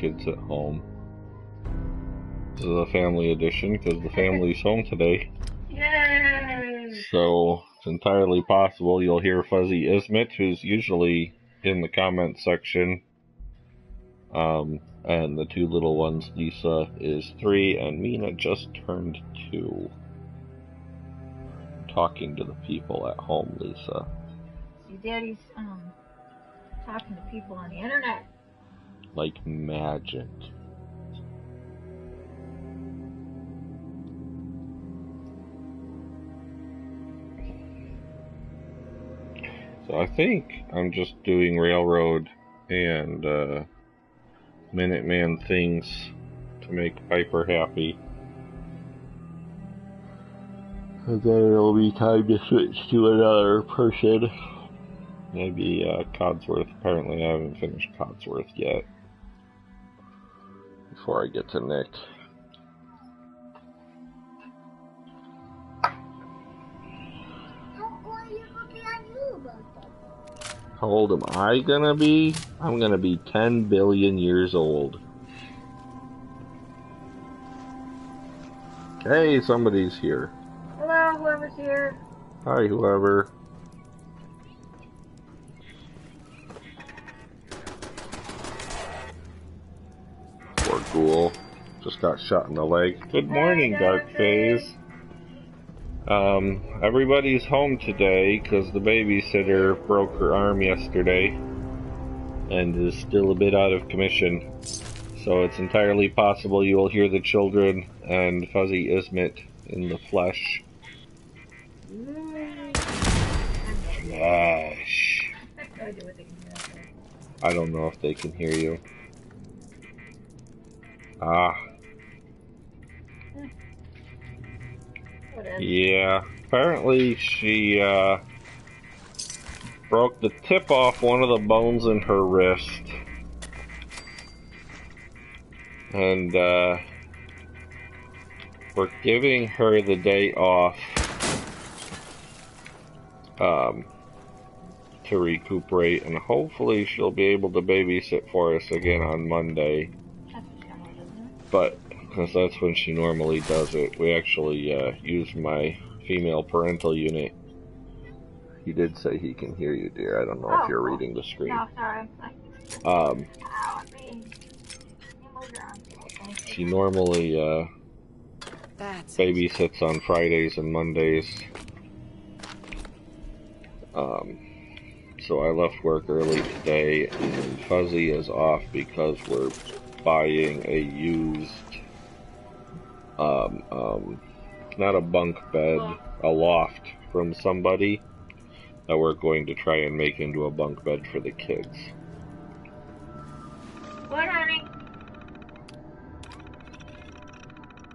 kids at home. This is a family edition because the family's home today. Yay! So it's entirely possible you'll hear Fuzzy Ismet, who's usually in the comment section. And the two little ones, Lisa is 3 and Mina just turned 2. Talking to the people at home, Lisa. See, Daddy's talking to people on the internet. Like magic. So I think I'm just doing Railroad and Minuteman things to make Piper happy. And then it'll be time to switch to another person. Maybe Codsworth. Apparently I haven't finished Codsworth yet. Before I get to Nick. How old am I gonna be? I'm gonna be 10 billion years old. Hey, somebody's here. Hello, whoever's here. Hi, whoever. Poor ghoul. Just got shot in the leg. Good morning, Dark Phase. Everybody's home today because the babysitter broke her arm yesterday and is still a bit out of commission. So it's entirely possible you will hear the children and Fuzzy Ismet in the flesh. Gosh. I don't know if they can hear you. Ah. Yeah, apparently she broke the tip off one of the bones in her wrist. And we're giving her the day off to recuperate, and hopefully she'll be able to babysit for us again on Monday. But because that's when she normally does it. We actually use my female parental unit. He did say he can hear you, dear. I don't know if you're reading the screen. No, sorry. She normally babysits on Fridays and Mondays. So I left work early today, and Fuzzy is off because we're buying a used not a bunk bed, a loft from somebody that we're going to try and make into a bunk bed for the kids. What, honey?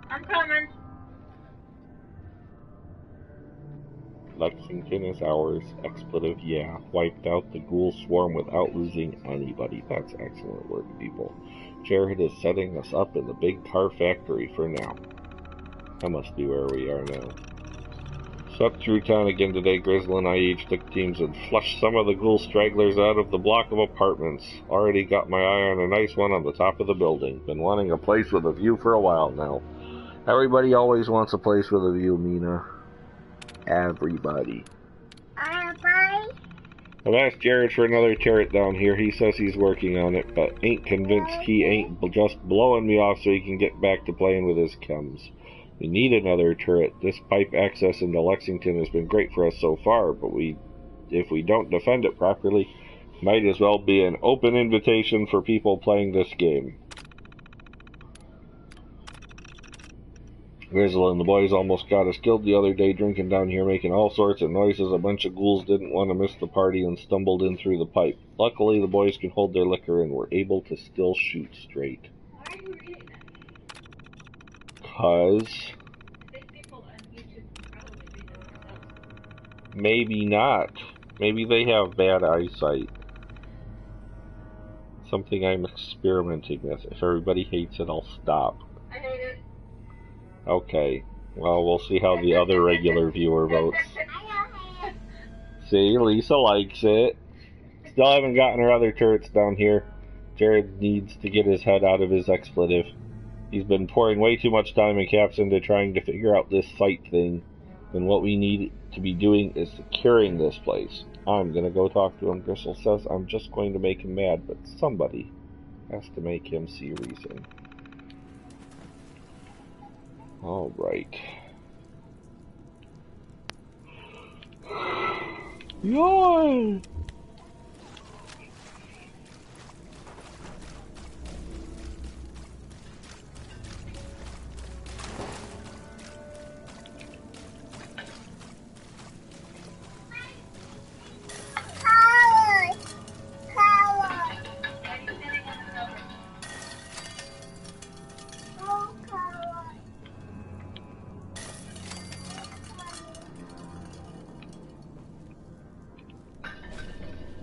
I'm coming. Lexington is ours. Expletive, yeah. Wiped out the ghoul swarm without losing anybody. That's excellent work, people. Jared is setting us up in the big car factory for now. That must be where we are now. Swept through town again today. Grizzle and I each took teams and flushed some of the ghoul stragglers out of the block of apartments. Already got my eye on a nice one on the top of the building. Been wanting a place with a view for a while now. Everybody always wants a place with a view, Mina. Everybody. I've asked Jared for another turret down here. He says he's working on it, but ain't convinced he ain't just blowing me off so he can get back to playing with his chems. We need another turret. This pipe access into Lexington has been great for us so far, but if we don't defend it properly, might as well be an open invitation for people playing this game. Grizzle and the boys almost got us killed the other day drinking down here, making all sorts of noises. A bunch of ghouls didn't want to miss the party and stumbled in through the pipe. Luckily, the boys can hold their liquor and were able to still shoot straight. Why are you reading that? Because People on YouTube probably read them themselves. maybe not. Maybe they have bad eyesight. Something I'm experimenting with. If everybody hates it, I'll stop. I hate it. Okay. Well, we'll see how the other regular viewer votes. See, Lisa likes it. Still haven't gotten her other turrets down here. Jared needs to get his head out of his expletive. He's been pouring way too much time and caps into trying to figure out this fight thing, when what we need to be doing is securing this place. I'm gonna go talk to him. Gristle says I'm just going to make him mad, but somebody has to make him see reason. Alright. Yawn!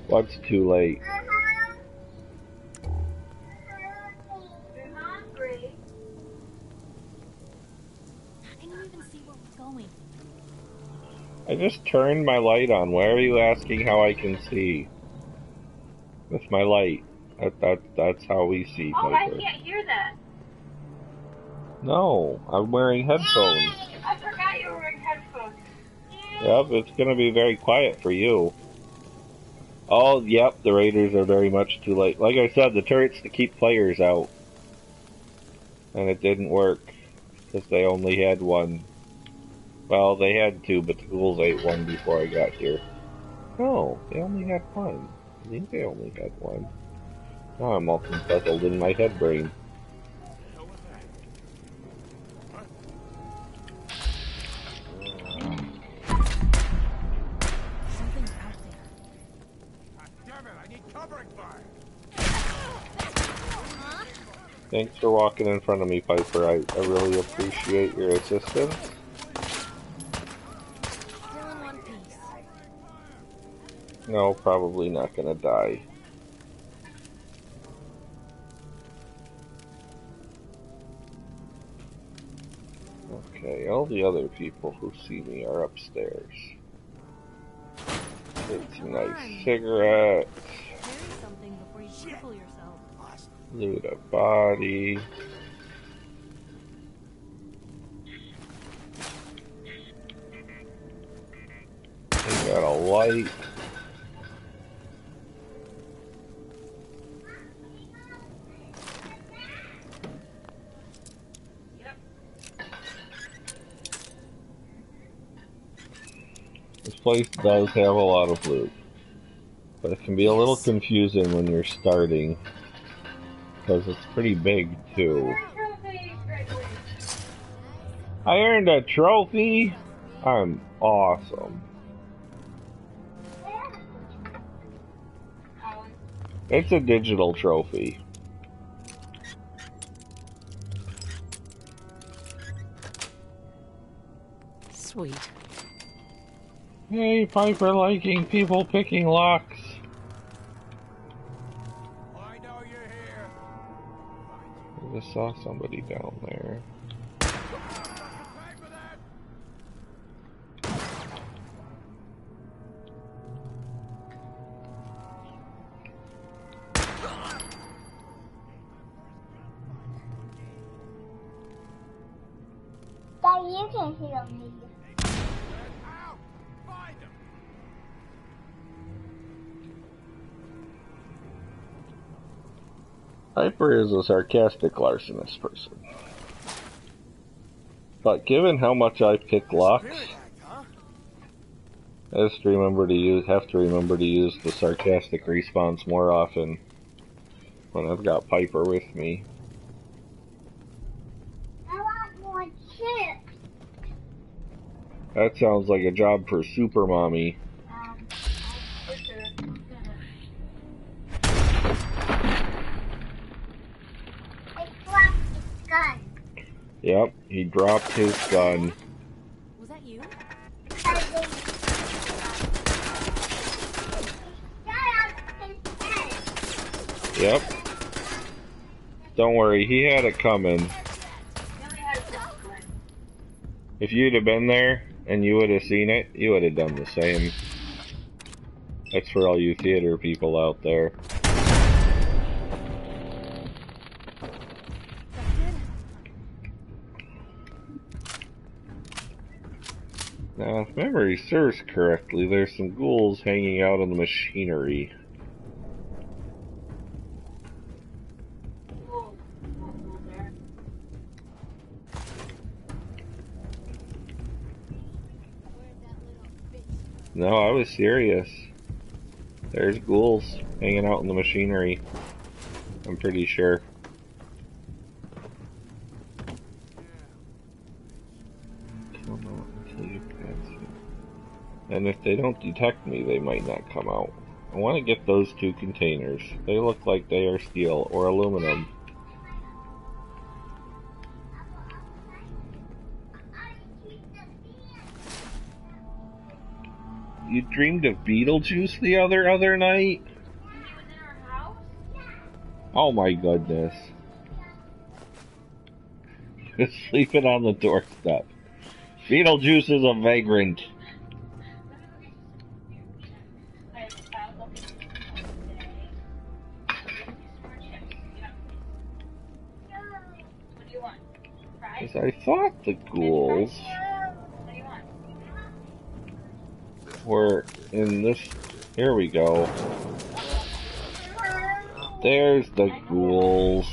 What's too late? You're hungry. I didn't even see where we're going. I just turned my light on. Why are you asking how I can see? With my light. That's how we see, Oh, I Piper. can't hear that. No, I'm wearing headphones. I forgot you were wearing headphones. Yep, it's gonna be very quiet for you. Oh, yep, the Raiders are very much too late. Like I said, the turret's to keep players out. And it didn't work. Because they only had one. Well, they had two, but the ghouls ate one before I got here. No, they only had one. I think they only had one. Now I'm all confuzzled in my head brain. Something's out there. Damn it, I need covering fire. Thanks for walking in front of me, Piper. I really appreciate your assistance. Still in one piece. No, probably not gonna die. Okay, all the other people who see me are upstairs. It's a nice cigarette. Carry something before you cripple yourself. Loot a body. We got a light. This place does have a lot of loot, but it can be a little confusing when you're starting, because it's pretty big too. I earned a trophy! I'm awesome. It's a digital trophy. Sweet. Hey, Piper liking people picking locks. I know you're here. I just saw somebody down there. Pay for that. Dad, you can hear me. Out! Find him. Piper is a sarcastic larcenous person. But given how much I pick locks, I just have to remember to use the sarcastic response more often when I've got Piper with me. I want more chips. That sounds like a job for Super Mommy. I dropped the gun. Yep, he dropped his gun. Was that you? Shut up his head. Yep. Don't worry, he had it coming. If you'd have been there and you would have seen it, you would have done the same. That's for all you theater people out there. Now, if memory serves correctly, there's some ghouls hanging out on the machinery. No, I was serious. There's ghouls hanging out in the machinery. I'm pretty sure. Come out until you pass me. And if they don't detect me, they might not come out. I want to get those two containers. They look like they are steel or aluminum. You dreamed of Beetlejuice the other night? He was in our house? Oh my goodness. Just sleeping on the doorstep. Beetlejuice is a vagrant. What do you want? Fries? 'Cause I thought the ghouls What do you want? were in this. Here we go. There's the ghouls.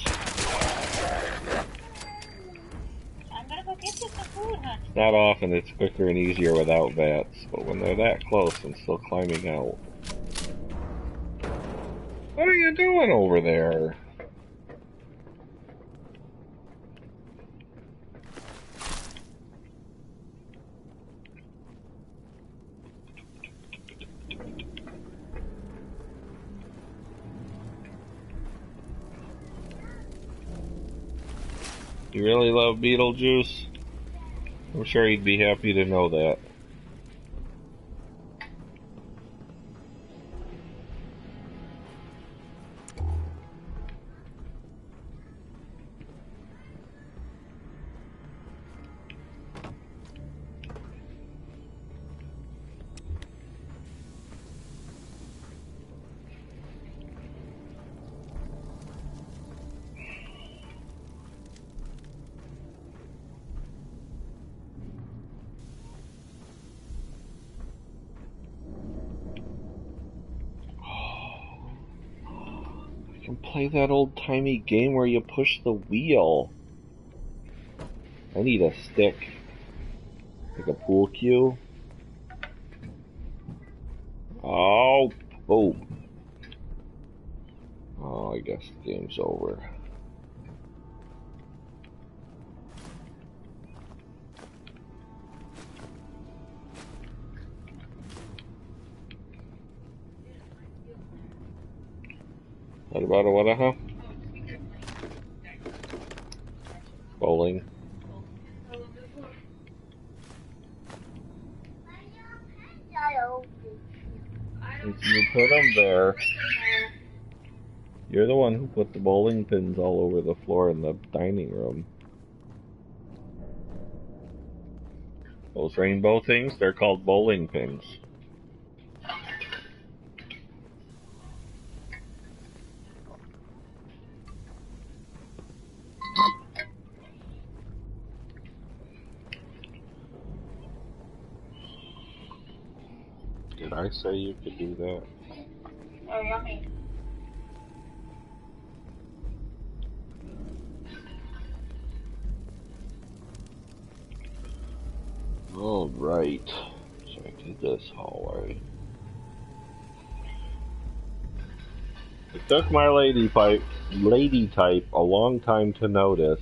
I'm gonna go get you some food, honey. Not often it's quicker and easier without bats, but when they're that close and still climbing out. What are you doing over there? You really love Beetlejuice? I'm sure he'd be happy to know that. I can play that old-timey game where you push the wheel. I need a stick. Like a pool cue. Oh, oh. Oh, I guess the game's over. What about a what, huh? Bowling. You put them there. You're the one who put the bowling pins all over the floor in the dining room. Those rainbow things, they're called bowling pins. Did I say you could do that? Oh, yummy. All right. So I did this hallway. It took my lady type a long time to notice.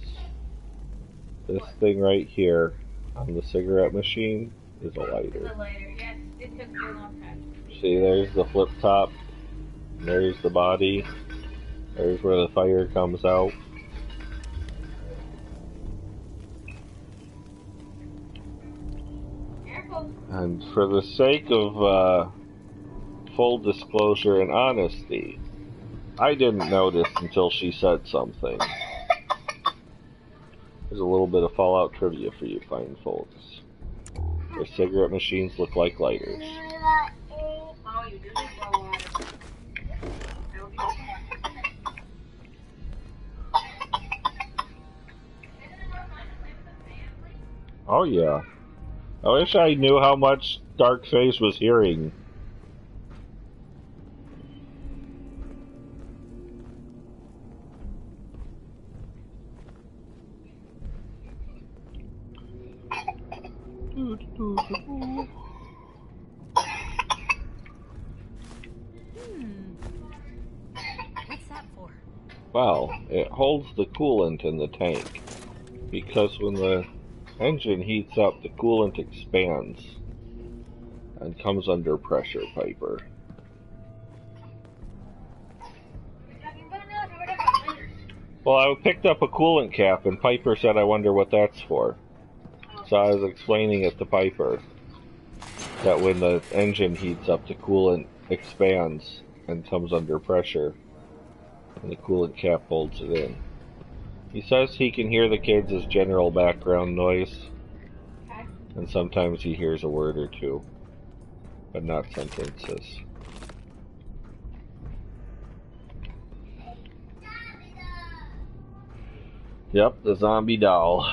This thing right here on the cigarette machine is a lighter. The lighter, yes. It took me a long time. See, there's the flip top. There's the body. There's where the fire comes out. Careful. And for the sake of full disclosure and honesty, I didn't notice until she said something. There's a little bit of Fallout trivia for you fine folks. The cigarette machines look like lighters. Oh, you do need more water. I will get more. Oh yeah. I wish I knew how much Darkface was hearing. What's that for? Well, it holds the coolant in the tank, because when the engine heats up, the coolant expands and comes under pressure, Piper. Well, I picked up a coolant cap, and Piper said, I wonder what that's for. So I was explaining it to Piper, that when the engine heats up, the coolant expands and comes under pressure, and the coolant cap holds it in. He says he can hear the kids as general background noise, and sometimes he hears a word or two, but not sentences. Yep, the zombie doll.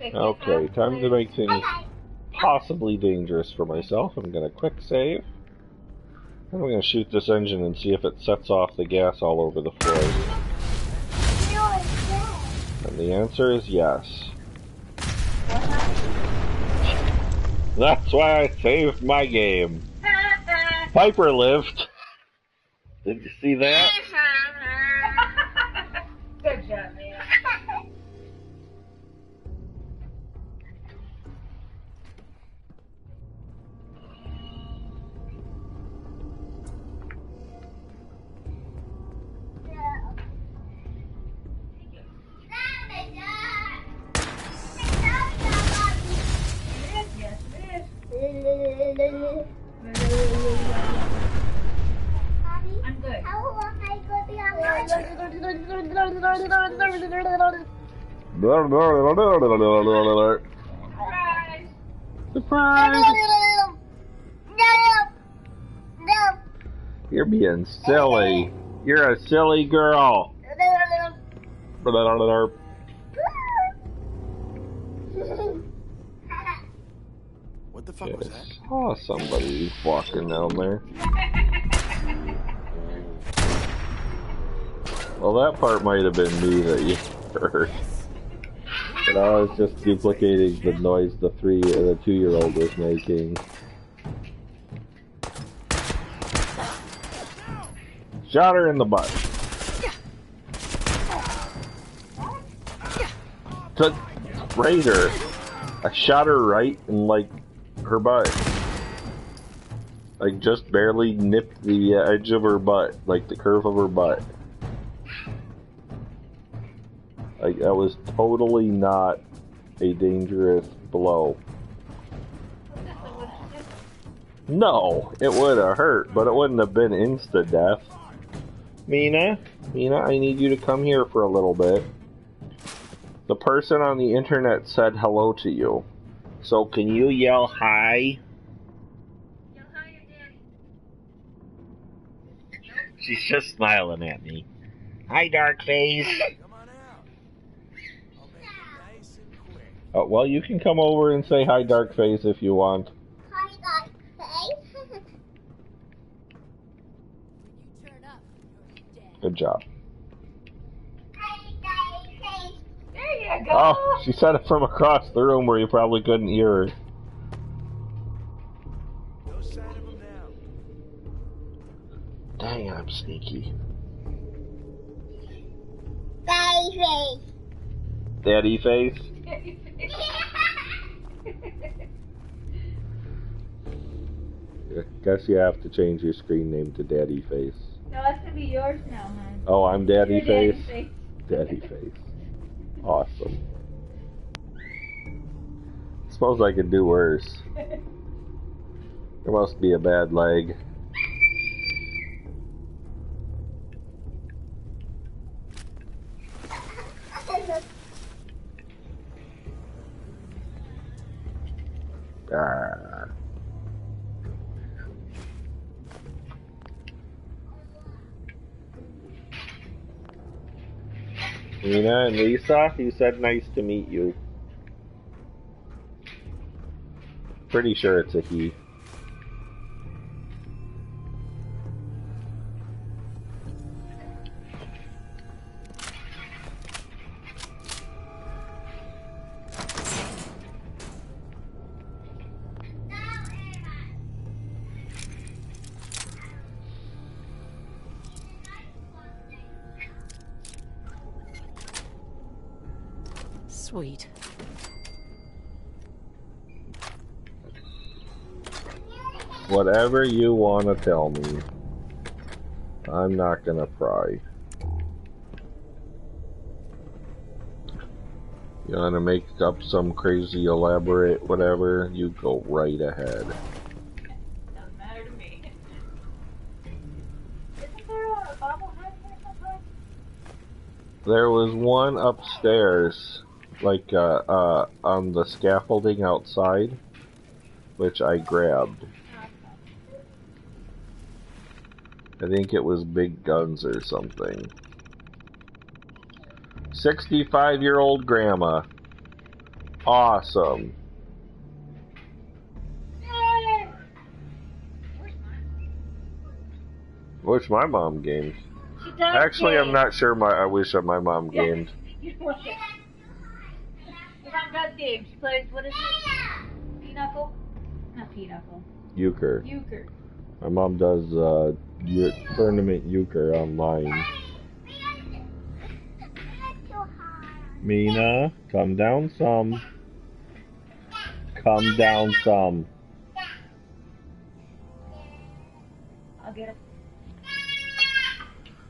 Okay, time to make things possibly dangerous for myself. I'm gonna quick save. And I'm gonna shoot this engine and see if it sets off the gas all over the floor. And the answer is yes. That's why I saved my game. Piper lived. Did you see that? Good job, man. I'm good. Surprise! You're being silly. You're a silly girl. What the fuck was that? Saw somebody walking down there. Well, that part might have been me that you heard. But I was just duplicating the noise the 2-year-old was making. Shot her in the butt. To Raider. I shot her right in, like, her butt. Like, just barely nipped the edge of her butt. Like, the curve of her butt. Like, that was totally not a dangerous blow. No, it would have hurt, but it wouldn't have been insta-death. Mina, I need you to come here for a little bit. The person on the internet said hello to you. So can you yell hi? Yell hi to Daddy. She's just smiling at me. Hi, Darkface. Come on out. I'll make it nice and quick. Well, you can come over and say hi, Darkface, if you want. Hi, Darkface. When you turn up, you're dead. Good job. Hi, Darkface. There you go. Oh, she said it from across the room where you probably couldn't hear her. No sign of him now. Dang, I'm sneaky. Darkface. Daddy face? Guess you have to change your screen name to Daddy Face. No, that's gonna be yours now, hon. Oh, I'm Daddy You're Face? Daddy Face. Daddy Face. Awesome. Suppose I could do worse. There must be a bad leg. Ah. Nina and Lisa, he said nice to meet you. Pretty sure it's a he. Sweet. Whatever you want to tell me, I'm not gonna pry. You want to make up some crazy elaborate whatever, you go right ahead. Doesn't matter to me. Isn't there a bobblehead here someplace? There was one upstairs, like on the scaffolding outside, which I grabbed. I think it was Big Guns or something. 65-year-old grandma. Awesome. Yay! Where's mine? Wish my mom gamed. She does Actually, I'm game. not sure I wish my mom Yeah. gamed. You know what? Your mom does game. She plays, what is it? Pinochle? Not Pinochle. Euchre. Euchre. My mom does tournament euchre online. Mina, come down some. Come down some. I'll get him.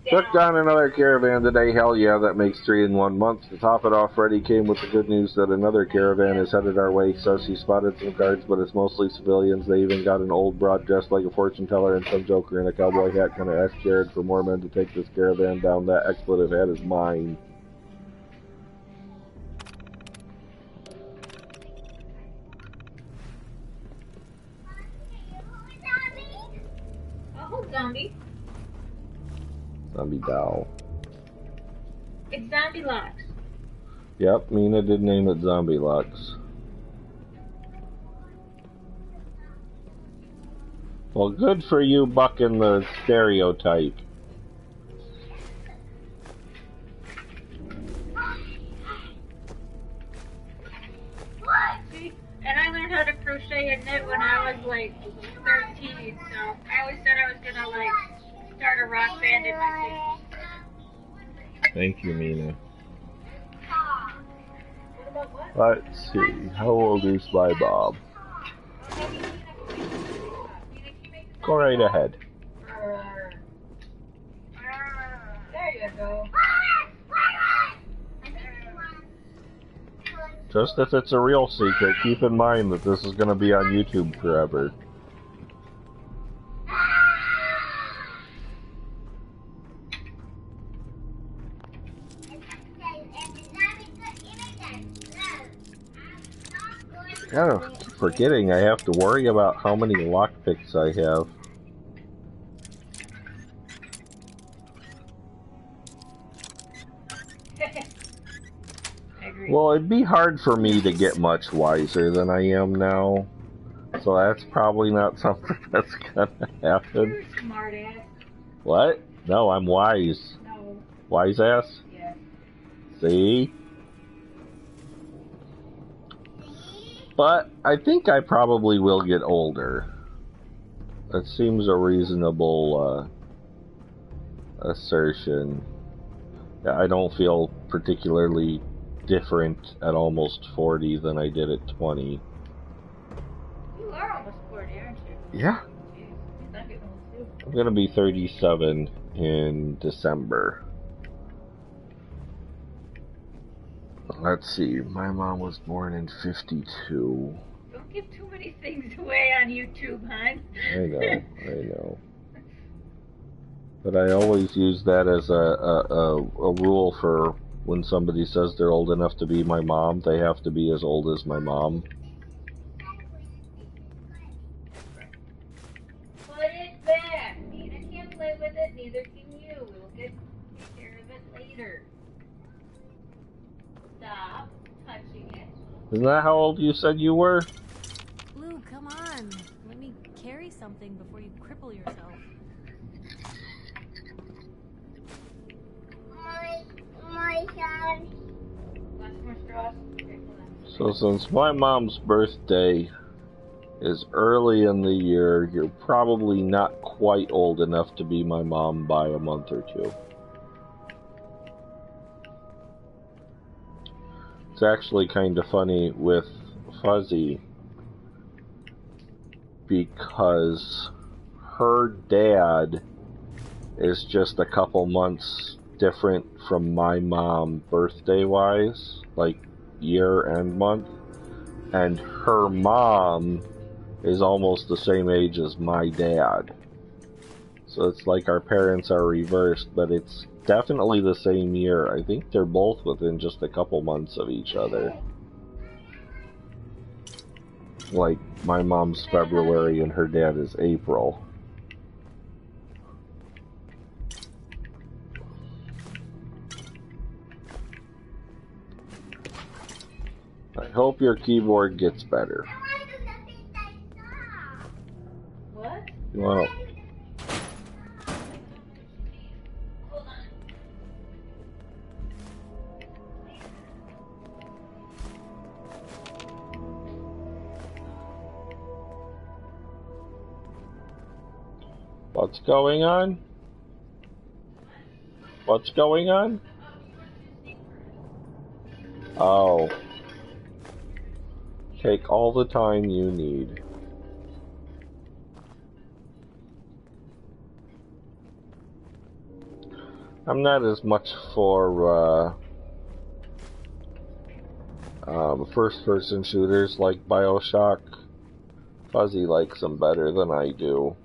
Took down another caravan today, hell yeah, that makes 3 in 1 month. To top it off, Freddie came with the good news that another caravan is headed our way. Says he spotted some guards, but it's mostly civilians. They even got an old broad dressed like a fortune teller and some joker in a cowboy hat. Kinda asked Jared for more men to take this caravan down. That expletive hat is mine. Oh, zombie. Zombie doll. It's Zombie Locks. Yep, Mina did name it Zombie Lux. Well, good for you bucking the stereotype. See? And I learned how to crochet and knit when I was like 13, so I always said I was gonna like start a rock band in my 60s. Thank you, Mina. What about what? Let's see, how old is my mom? Go right ahead. There you go. Just if it's a real secret, keep in mind that this is going to be on YouTube forever. Kind of forgetting I have to worry about how many lockpicks I have. I agree. Well, it'd be hard for me to get much wiser than I am now. So that's probably not something that's gonna happen. You're a smart ass. What? No, I'm wise. No. Wise ass? Yeah. See? But I think I probably will get older. That seems a reasonable assertion. I don't feel particularly different at almost 40 than I did at 20. You are almost 40, aren't you? Yeah. Jeez. I'm getting old too. I'm gonna be 37 in December. Let's see, my mom was born in 52. Don't give too many things away on YouTube, hon. I know. But I always use that as a rule for when somebody says they're old enough to be my mom, they have to be as old as my mom. Put it back. Nina can't play with it, neither can you. We'll take care of it later. Isn't that how old you said you were? Blue, come on. Let me carry something before you cripple yourself. My son. Want more straws? Okay, hold on. So since my mom's birthday is early in the year, you're probably not quite old enough to be my mom by a month or two. It's actually kind of funny with Fuzzy because her dad is just a couple months different from my mom birthday-wise, like year and month, and her mom is almost the same age as my dad. So it's like our parents are reversed, but it's definitely the same year. I think they're both within just a couple months of each other. Like, my mom's February and her dad is April. I hope your keyboard gets better. What? Well, what's going on? What's going on? Oh. Take all the time you need. I'm not as much for first-person shooters like BioShock. Fuzzy likes them better than I do.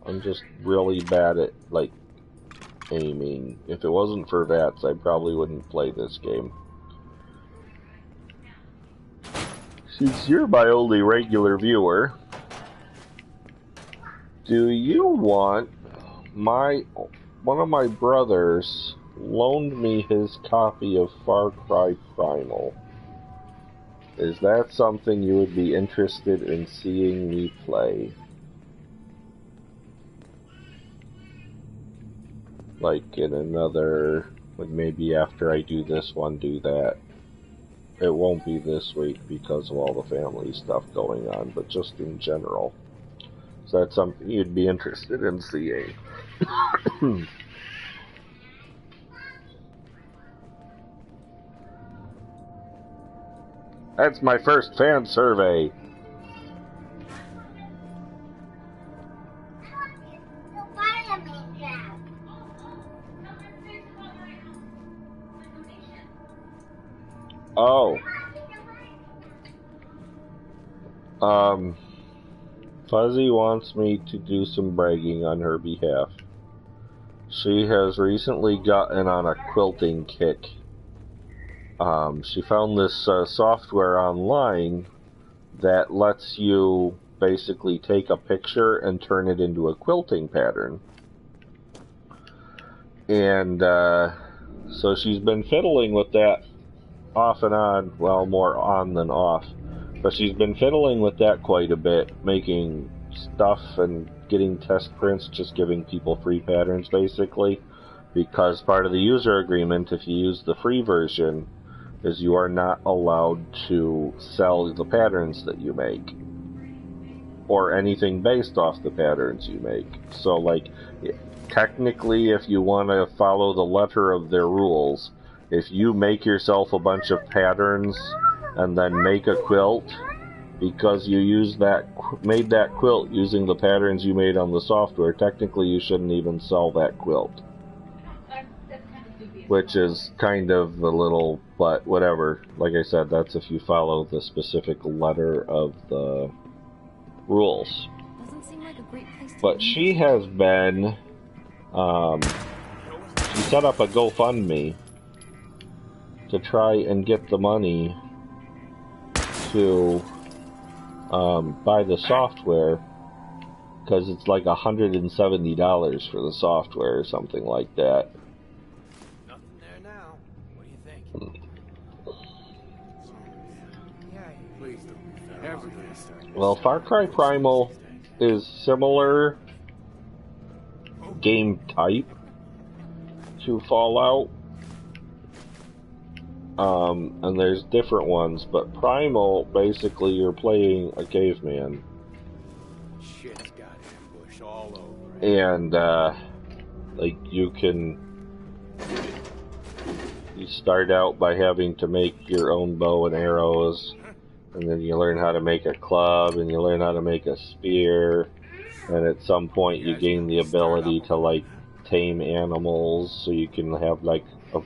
I'm just really bad at, like, aiming. If it wasn't for VATS, I probably wouldn't play this game. Since you're my only regular viewer, do you want one of my brothers loaned me his copy of Far Cry Primal. Is that something you would be interested in seeing me play? Like in another, like maybe after I do this one, do that. It won't be this week because of all the family stuff going on, but just in general. Is that something you'd be interested in seeing? That's my first fan survey. Oh. Fuzzy wants me to do some bragging on her behalf. She has recently gotten on a quilting kick. She found this software online that lets you basically take a picture and turn it into a quilting pattern. And so she's been fiddling with that off and on, well, more on than off. But she's been fiddling with that quite a bit, making stuff and getting test prints, just giving people free patterns basically. Because part of the user agreement, if you use the free version, is you are not allowed to sell the patterns that you make. Or anything based off the patterns you make. So, like, technically, if you want to follow the letter of their rules, if you make yourself a bunch of patterns and then make a quilt, because you made that quilt using the patterns you made on the software, technically you shouldn't even sell that quilt. That's kind of dubious. Which is kind of a little, but whatever. Like I said, that's if you follow the specific letter of the rules. Doesn't seem like a great place to But be. she has been, she set up a GoFundMe to try and get the money to buy the software, because it's like $170 for the software or something like that. Nothing there now. What do you think? Yeah, Please don't be found. Everything's starting to Well, sound Far Cry like Primal these days. is similar game type to Fallout. And there's different ones, but Primal, basically you're playing a caveman. Shit's got ambush all over it. And, like, you start out by having to make your own bow and arrows, and then you learn how to make a club, and you learn how to make a spear, and at some point you gain the ability to, like, tame animals, so you can have, like, a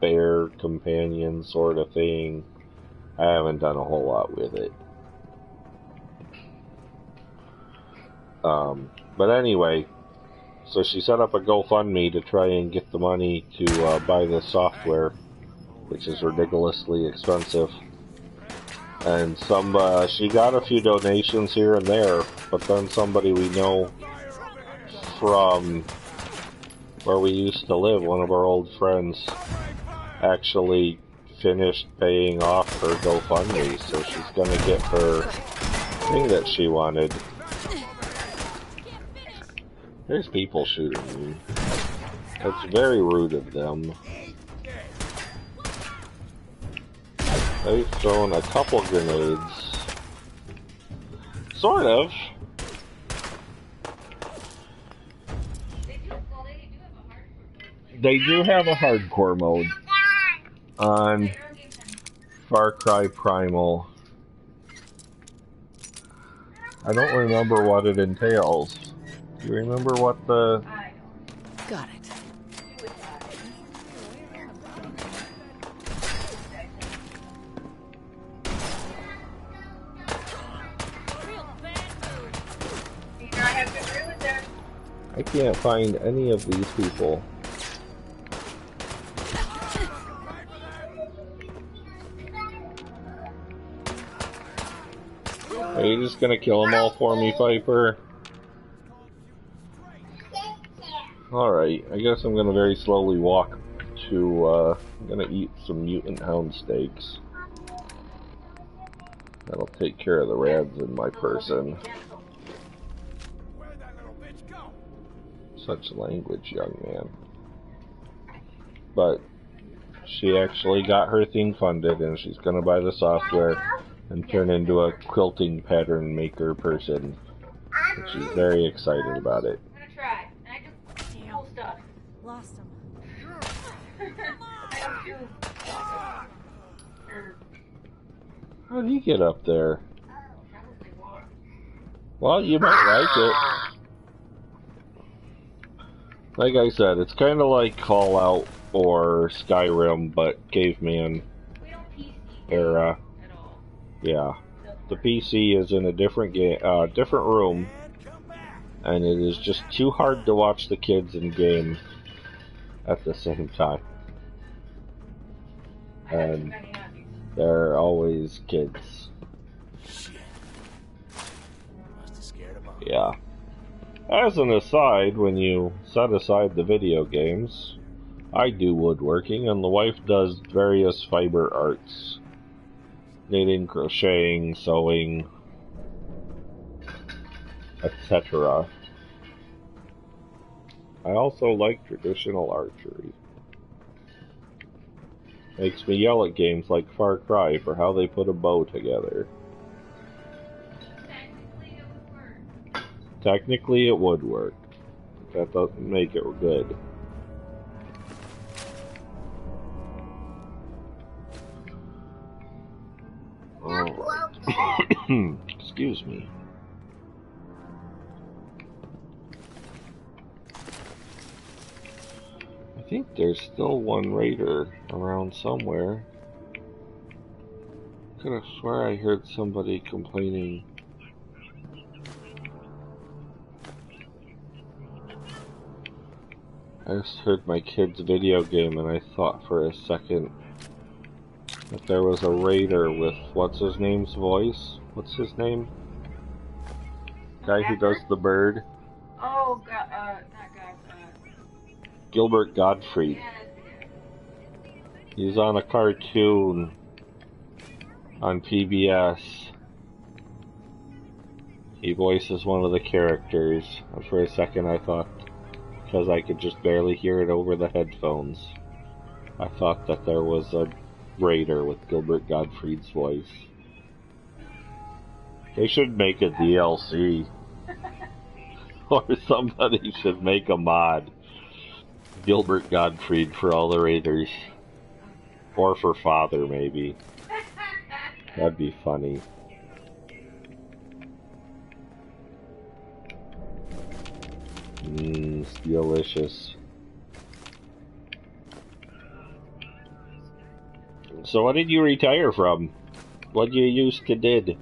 bear companion sort of thing. I haven't done a whole lot with it. But anyway, so she set up a GoFundMe to try and get the money to buy this software, which is ridiculously expensive. And she got a few donations here and there, but then somebody we know from where we used to live, one of our old friends, actually finished paying off her GoFundMe, so she's gonna get her thing that she wanted. There's people shooting me. It's very rude of them. They've thrown a couple grenades. Sort of. They do have a hardcore mode on Far Cry Primal. I don't remember what it entails. Do you remember what the... Got it. I can't find any of these people. Are you just gonna kill them all for me, Piper? Alright, I guess I'm gonna very slowly walk to, I'm gonna eat some mutant hound steaks. That'll take care of the rads in my person. Where'd that little bitch go? Such language, young man. But she actually got her thing funded, and she's gonna buy the software and turn into a quilting pattern maker person. And she's very excited about it. I'm gonna try. And I do cool stuff. Lost him. I don't do. How'd he get up there? Probably walk. Well, you might like it. Like I said, it's kind of like Fallout or Skyrim, but caveman We don't PC era. at all. Yeah. The PC is in a different different room, and it is just too hard to watch the kids in game at the same time. I have too And many hobbies. they're always kids. Shit. Must have scared him off. Yeah. As an aside, when you set aside the video games, I do woodworking, and the wife does various fiber arts. Knitting, crocheting, sewing, etc. I also like traditional archery. Makes me yell at games like Far Cry for how they put a bow together. Technically, it would work. Technically it would work. That doesn't make it good. Alright. Excuse me. I think there's still one raider around somewhere. Could have swear I heard somebody complaining. I just heard my kid's video game and I thought for a second that there was a raider with what's his name's voice? What's his name? Guy who does the bird? Oh, God, not God, Gilbert Gottfried. yeah, that's it. He's on a cartoon on PBS. He voices one of the characters. And for a second I thought, because I could just barely hear it over the headphones, I thought that there was a Raider with Gilbert Gottfried's voice. They should make a DLC. Or somebody should make a mod. Gilbert Gottfried for all the Raiders. Or for Father, maybe. That'd be funny. It's delicious. So what did you retire from? What you used to did?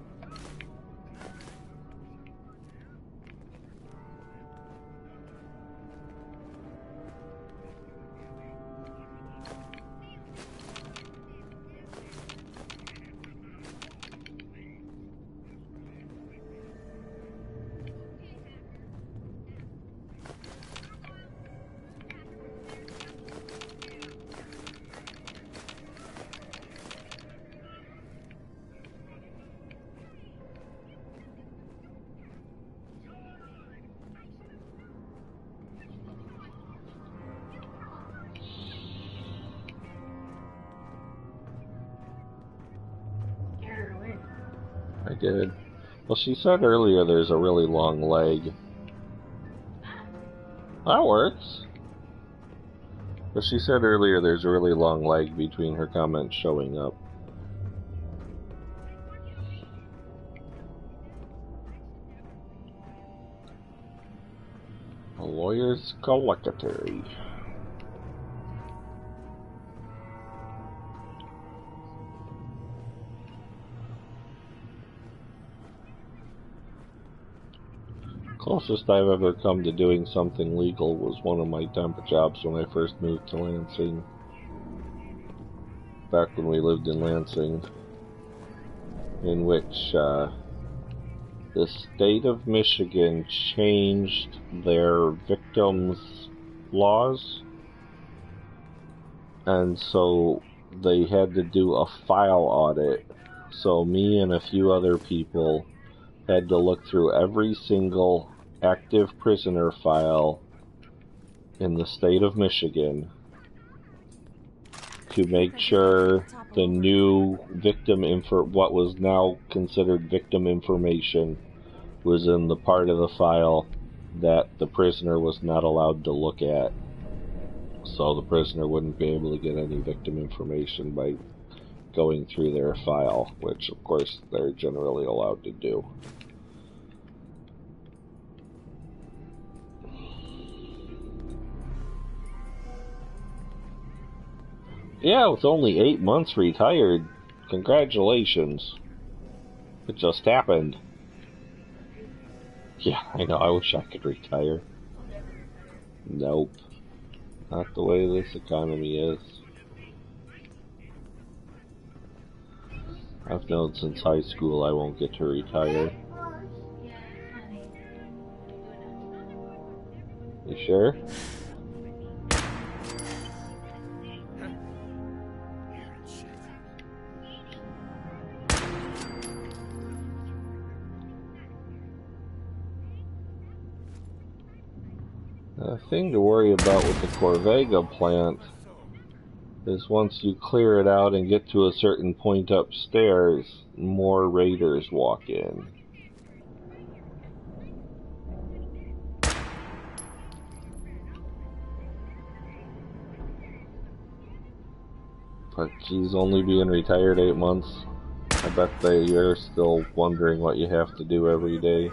I did. Well, she said earlier there's a really long leg. That works. But she said earlier there's a really long leg between her comments showing up. A lawyer's collectatory. Closest I've ever come to doing something legal was one of my temp jobs when I first moved to Lansing. Back when we lived in Lansing. In which, the state of Michigan changed their victims' laws. And so they had to do a file audit. So me and a few other people had to look through every single active prisoner file in the state of Michigan to make sure the new victim what was now considered victim information was in the part of the file that the prisoner was not allowed to look at. So the prisoner wouldn't be able to get any victim information by going through their file, which of course they're generally allowed to do. Yeah, with only 8 months retired. Congratulations. It just happened. Yeah, I know, I wish I could retire. Nope. Not the way this economy is. I've known since high school I won't get to retire. You sure? The thing to worry about with the Corvega plant is once you clear it out and get to a certain point upstairs, more raiders walk in. But geez, only being retired 8 months, I bet you're still wondering what you have to do every day.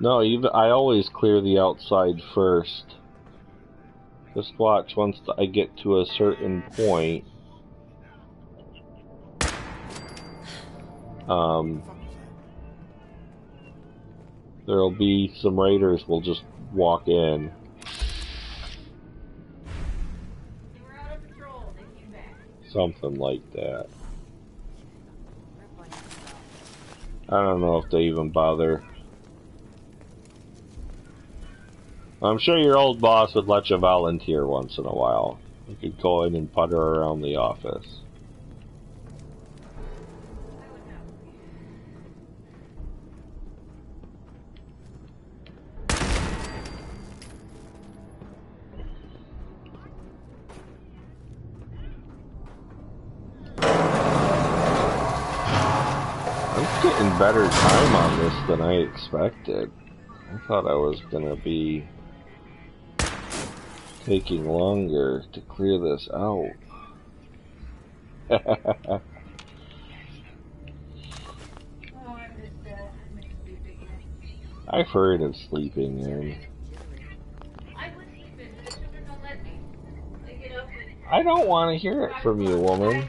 No, I always clear the outside first. Just watch, once I get to a certain point, there'll be some raiders will just walk in. Something like that. I don't know if they even bother. I'm sure your old boss would let you volunteer once in a while. You could go in and putter around the office. I'm getting better time on this than I expected. I thought I was gonna be taking longer to clear this out. I've heard of sleeping in. I don't want to hear it from you, woman.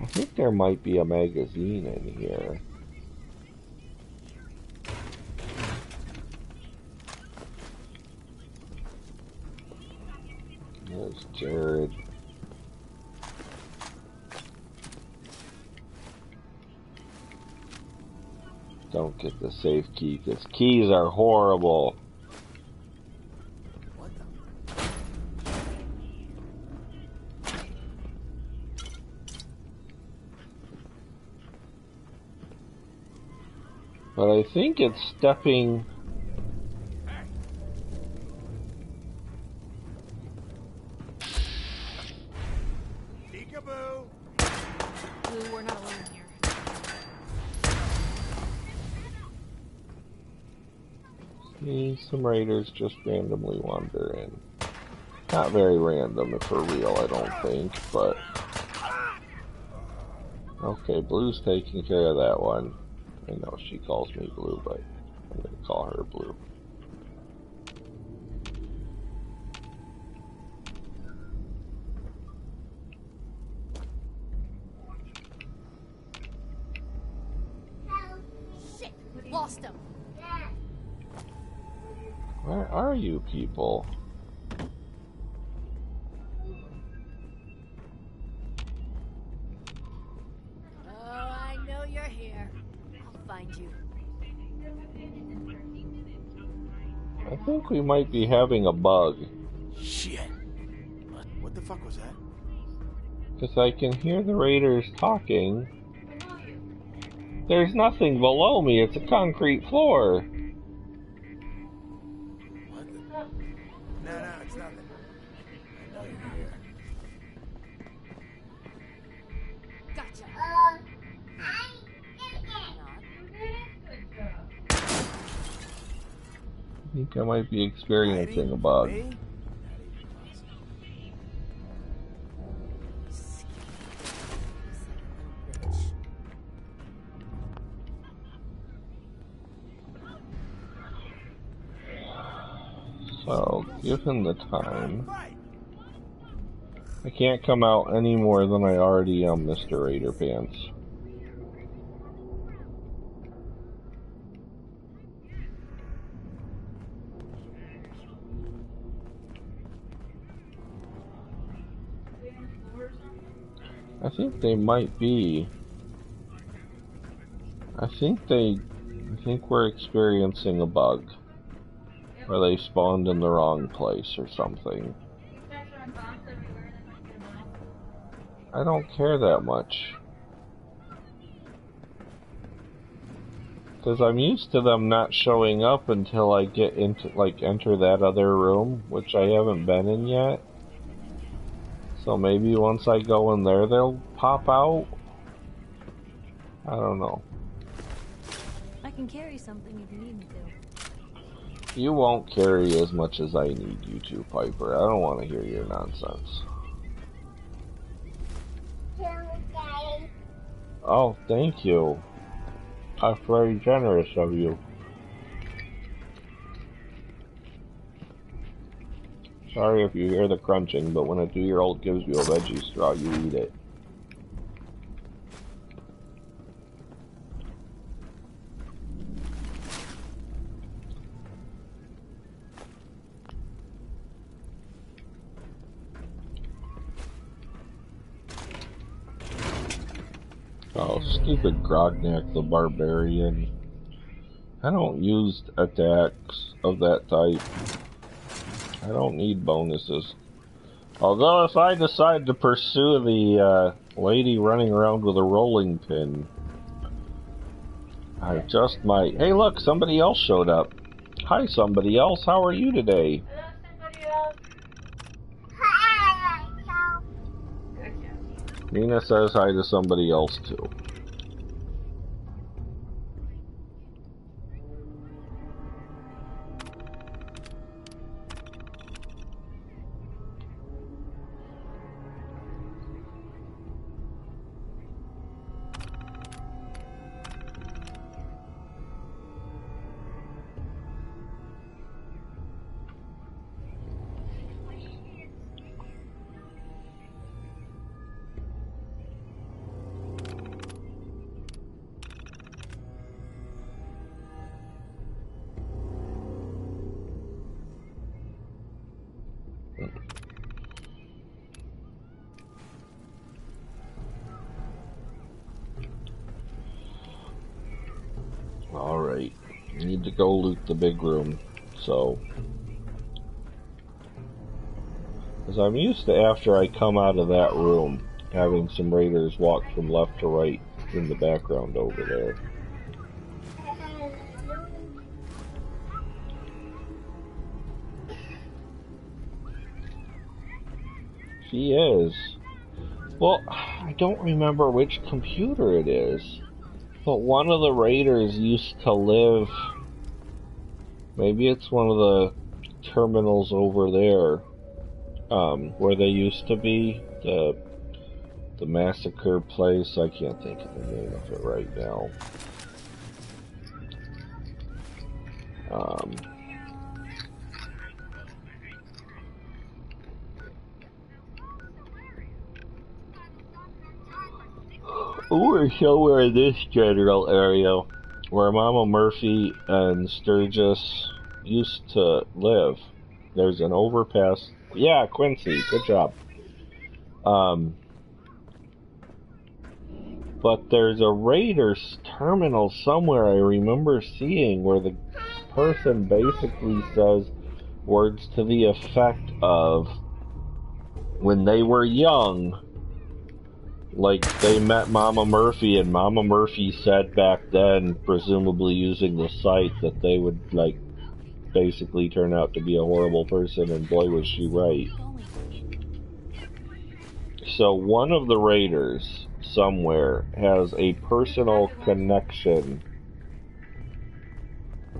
I think there might be a magazine in here. There's Jared. Don't get the safe key, because keys are horrible. What the? But I think it's stepping... Peekaboo! Blue, we're not alone here. See, some raiders just randomly wander in. Not very random if we're real, I don't think, but... Okay, Blue's taking care of that one. I know she calls me Blue, but I'm gonna call her Blue. Shit! We lost him! Where are you people? Oh, I know you're here. I'll find you. I think we might be having a bug. Shit. What the fuck was that? Because I can hear the raiders talking. There's nothing below me, it's a concrete floor. What the? No, it's nothing. I know you're here. Gotcha! I think I might be experiencing a bug. Me? So, given the time, I can't come out any more than I already am, Mr. Raider Pants. I think they might be. I think we're experiencing a bug. Or they spawned in the wrong place or something. I don't care that much. Because I'm used to them not showing up until I get into, enter that other room, which I haven't been in yet. So maybe once I go in there, they'll pop out? I don't know. I can carry something if you need me to. You won't carry as much as I need you to, Piper. I don't want to hear your nonsense. Oh, thank you. That's very generous of you. Sorry if you hear the crunching, but when a 2-year-old gives you a veggie straw, you eat it. Oh, stupid Grognak the Barbarian. I don't use attacks of that type. I don't need bonuses. Although if I decide to pursue the lady running around with a rolling pin, I just might. Hey look, somebody else showed up. Hi somebody else, how are you today? Hello, somebody else. Hi. Good job. Nina says hi to somebody else too. Alright, need to go loot the big room, so... Because I'm used to, after I come out of that room, having some raiders walk from left to right in the background over there. She is. Well, I don't remember which computer it is. But one of the raiders used to live... Maybe it's one of the terminals over there. Where they used to be. The massacre place. I can't think of the name of it right now. We're somewhere in this general area where Mama Murphy and Sturgis used to live. There's an overpass. Yeah, Quincy, good job. But there's a Raiders terminal somewhere I remember seeing where the person basically says words to the effect of when they were young, like they met Mama Murphy, and Mama Murphy said back then, presumably using the site, that they would like basically turn out to be a horrible person, and boy was she right. So one of the Raiders somewhere has a personal connection,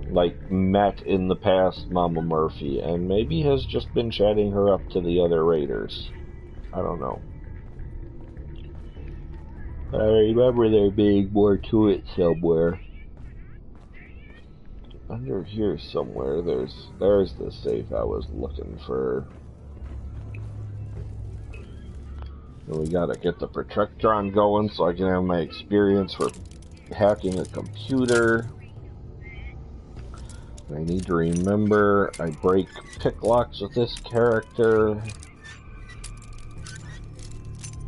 like met in the past Mama Murphy, and maybe has just been chatting her up to the other Raiders. I don't know. I remember there being more to it somewhere. Under here somewhere, there's the safe I was looking for. And we gotta get the Protectron going so I can have my experience for hacking a computer. I need to remember I break pick locks with this character.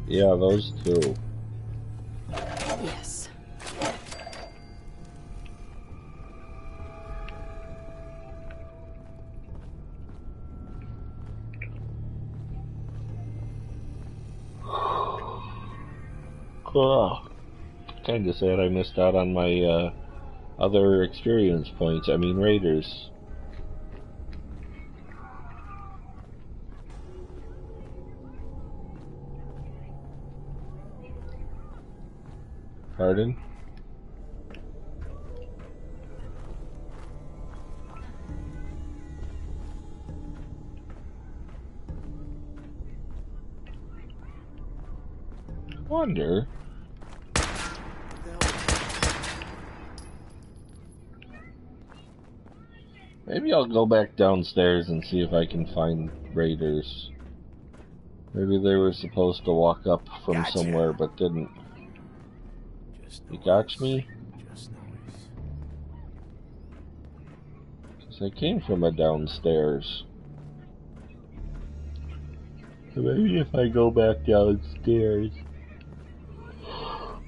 Yeah, those two. Yes. Oh, kinda sad I missed out on my other experience points. I mean Raiders. Pardon? Wonder. Maybe I'll go back downstairs and see if I can find Raiders. Maybe they were supposed to walk up from somewhere but didn't. You got me? Just noise. Because I came from a downstairs. So maybe if I go back downstairs.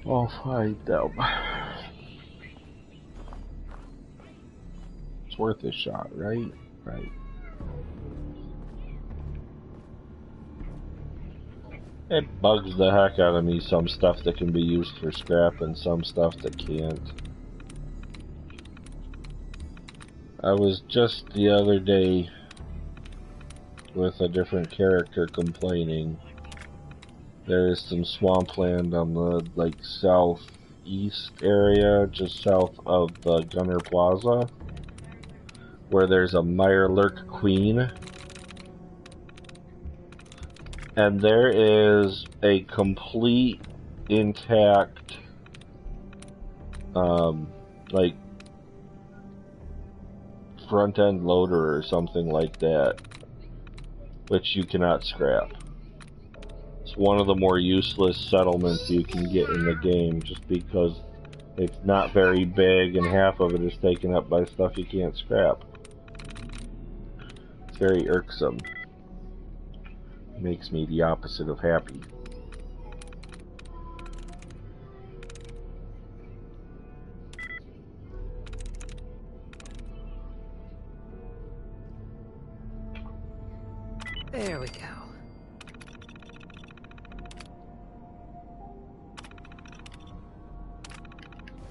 I'll find them. It's worth a shot, right? Right. It bugs the heck out of me, some stuff that can be used for scrap and some stuff that can't. I was just the other day with a different character complaining. There is some swampland on the southeast area, just south of the Gunner Plaza, where there's a Mirelurk Queen. And there is a complete intact front end loader or something like that, which you cannot scrap. It's one of the more useless settlements you can get in the game, just because it's not very big and half of it is taken up by stuff you can't scrap. It's very irksome. It makes me the opposite of happy. There we go.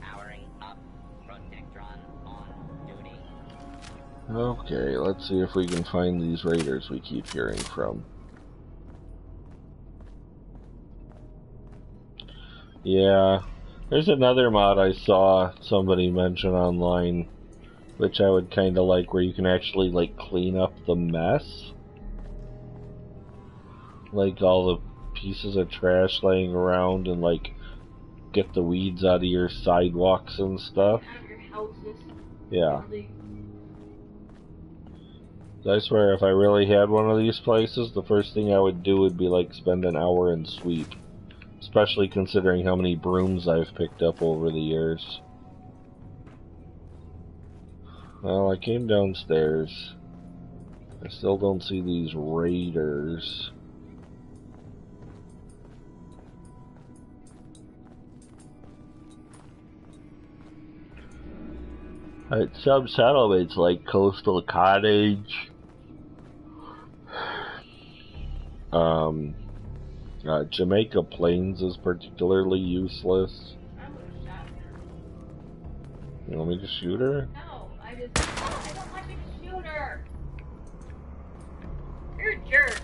Powering up. Protectron on duty. Okay, let's see if we can find these raiders we keep hearing from. Yeah, there's another mod I saw somebody mention online, which I would kind of like, where you can actually clean up the mess. Like all the pieces of trash laying around and get the weeds out of your sidewalks and stuff. Your houses. Yeah. I swear if I really had one of these places, the first thing I would do would be spend an hour and sweep. Especially considering how many brooms I've picked up over the years. Well, I came downstairs. I still don't see these raiders. At some settlements like Coastal Cottage, Jamaica Plains is particularly useless. I would have shot her. You want me to shoot her? No, I don't want you to shoot her. You're a jerk.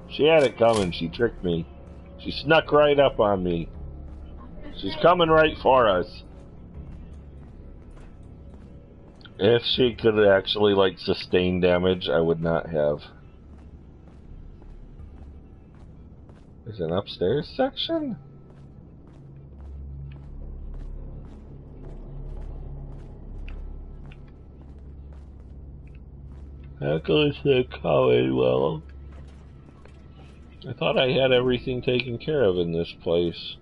She had it coming, she tricked me. She snuck right up on me. She's coming right for us. If she could actually sustain damage, I would not have. There's an upstairs section? How goes the Commonwealth? I thought I had everything taken care of in this place.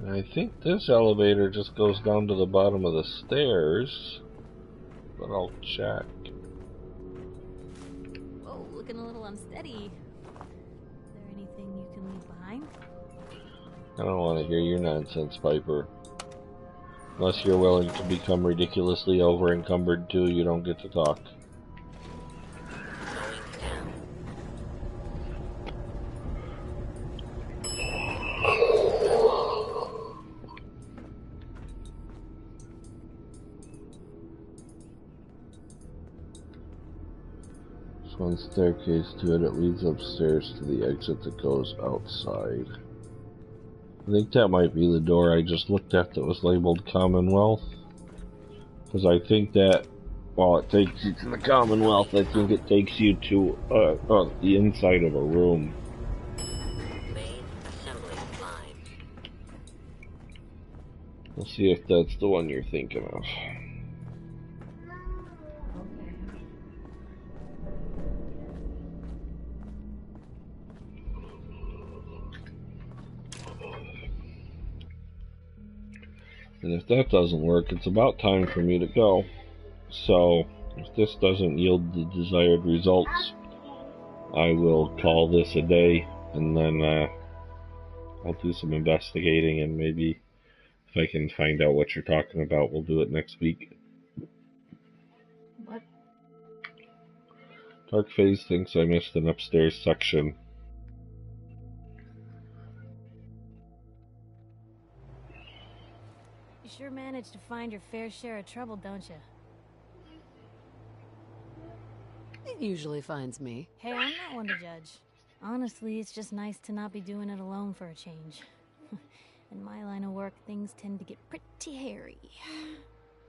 I think this elevator just goes down to the bottom of the stairs, but I'll check. Whoa, looking a little unsteady. Is there anything you can leave behind? I don't want to hear your nonsense, Piper. Unless you're willing to become ridiculously over-encumbered too, you don't get to talk. There's one staircase to it. It leads upstairs to the exit that goes outside. I think that might be the door I just looked at that was labeled Commonwealth. Because I think that while it takes you to the Commonwealth, I think it takes you to the inside of a room. Main assembly line. We'll see if that's the one you're thinking of. And if that doesn't work, it's about time for me to go. So, if this doesn't yield the desired results, I will call this a day, and then I'll do some investigating, and maybe if I can find out what you're talking about, we'll do it next week. What? Dark Phase thinks I missed an upstairs section. You sure manage to find your fair share of trouble, don't you? It usually finds me. Hey, I'm not one to judge. Honestly, it's just nice to not be doing it alone for a change. In my line of work, things tend to get pretty hairy.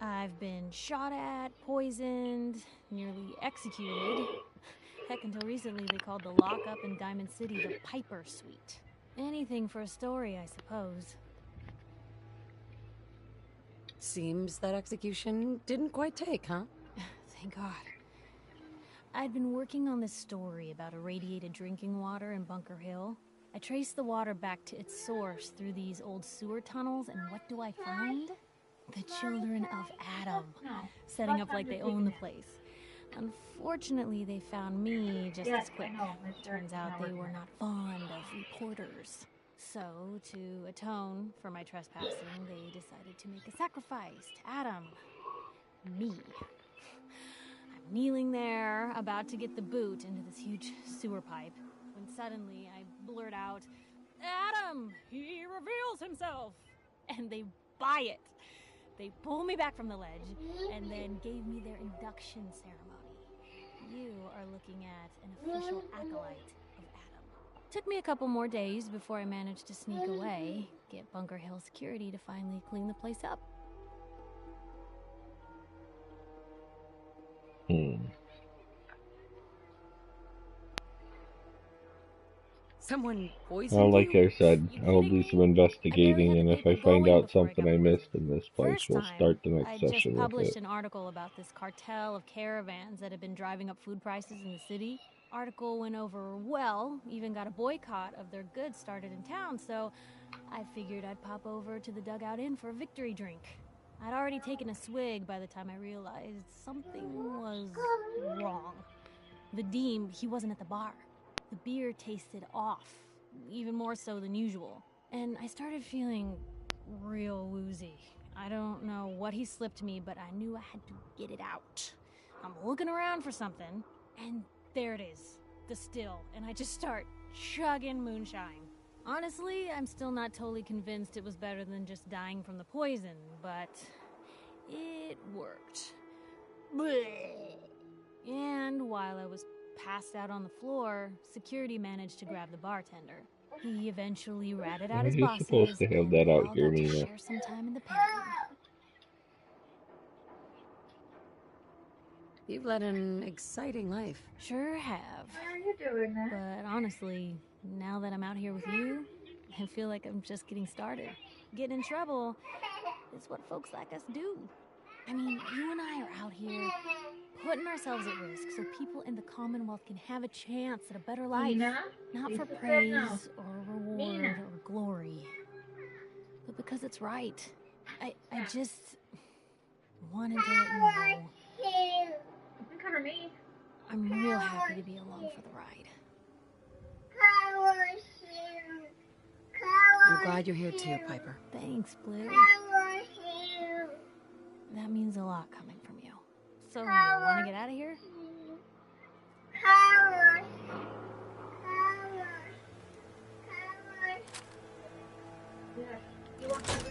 I've been shot at, poisoned, nearly executed. Heck, until recently they called the lockup in Diamond City the Piper Suite. Anything for a story, I suppose. Seems that execution didn't quite take, huh? Thank God. I'd been working on this story about irradiated drinking water in Bunker Hill. I traced the water back to its source through these old sewer tunnels, and what do I find? The children of Adam, setting up like they own the place. Unfortunately, they found me just as quick. Turns out they were not fond of reporters. So, to atone for my trespassing, they decided to make a sacrifice to Adam. Me. I'm kneeling there, about to get the boot into this huge sewer pipe, when suddenly I blurt out, "Adam! He reveals himself!" And they buy it. They pull me back from the ledge, and then gave me their induction ceremony. You are looking at an official acolyte of Adam. Took me a couple more days before I managed to sneak away, get Bunker Hill security to finally clean the place up. Someone poisoned Well, like you? I said, I'll do some investigating, and if I find out something I missed in this place, we'll start the next I session just with published it. an article about this cartel of caravans that have been driving up food prices in the city. Article went over well, even got a boycott of their goods started in town, so I figured I'd pop over to the Dugout Inn for a victory drink. I'd already taken a swig by the time I realized something was wrong. The Deem, he wasn't at the bar. The beer tasted off, even more so than usual. And I started feeling real woozy. I don't know what he slipped me, but I knew I had to get it out. I'm looking around for something, and there it is, the still, and I just start chugging moonshine. Honestly, I'm still not totally convinced it was better than just dying from the poison, but it worked. Blech. And while I was passed out on the floor, security managed to grab the bartender. He eventually ratted out his You're bosses, supposed to have and that we out all here, got to Mina. share some time in the pen. You've led an exciting life. Sure have. Why are you doing that? But honestly, now that I'm out here with you, I feel like I'm just getting started. Getting in trouble is what folks like us do. I mean, you and I are out here putting ourselves at risk so people in the Commonwealth can have a chance at a better life. Mina? Not for Lisa said praise no. or reward Mina. or glory, but because it's right. I just wanted to let you know Don't cover me. I'm real happy to be along for the ride. I'm glad you're here too, Piper. Thanks, Blue. That means a lot coming from you. So, you want to get out of here? Yeah. You want cover?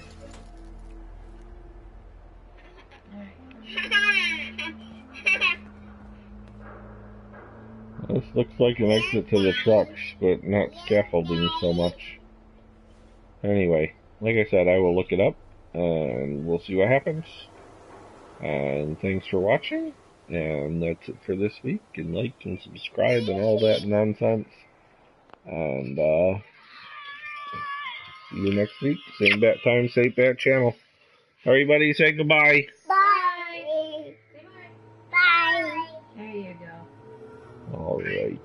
This looks like an exit to the trucks, but not scaffolding so much. Anyway, like I said, I will look it up, and we'll see what happens. And thanks for watching, and that's it for this week, and like and subscribe and all that nonsense. And, see you next week. Same bat time, same bat channel. Everybody say goodbye. Bye. Bye. There you go. All right.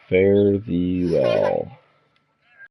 Fare thee well.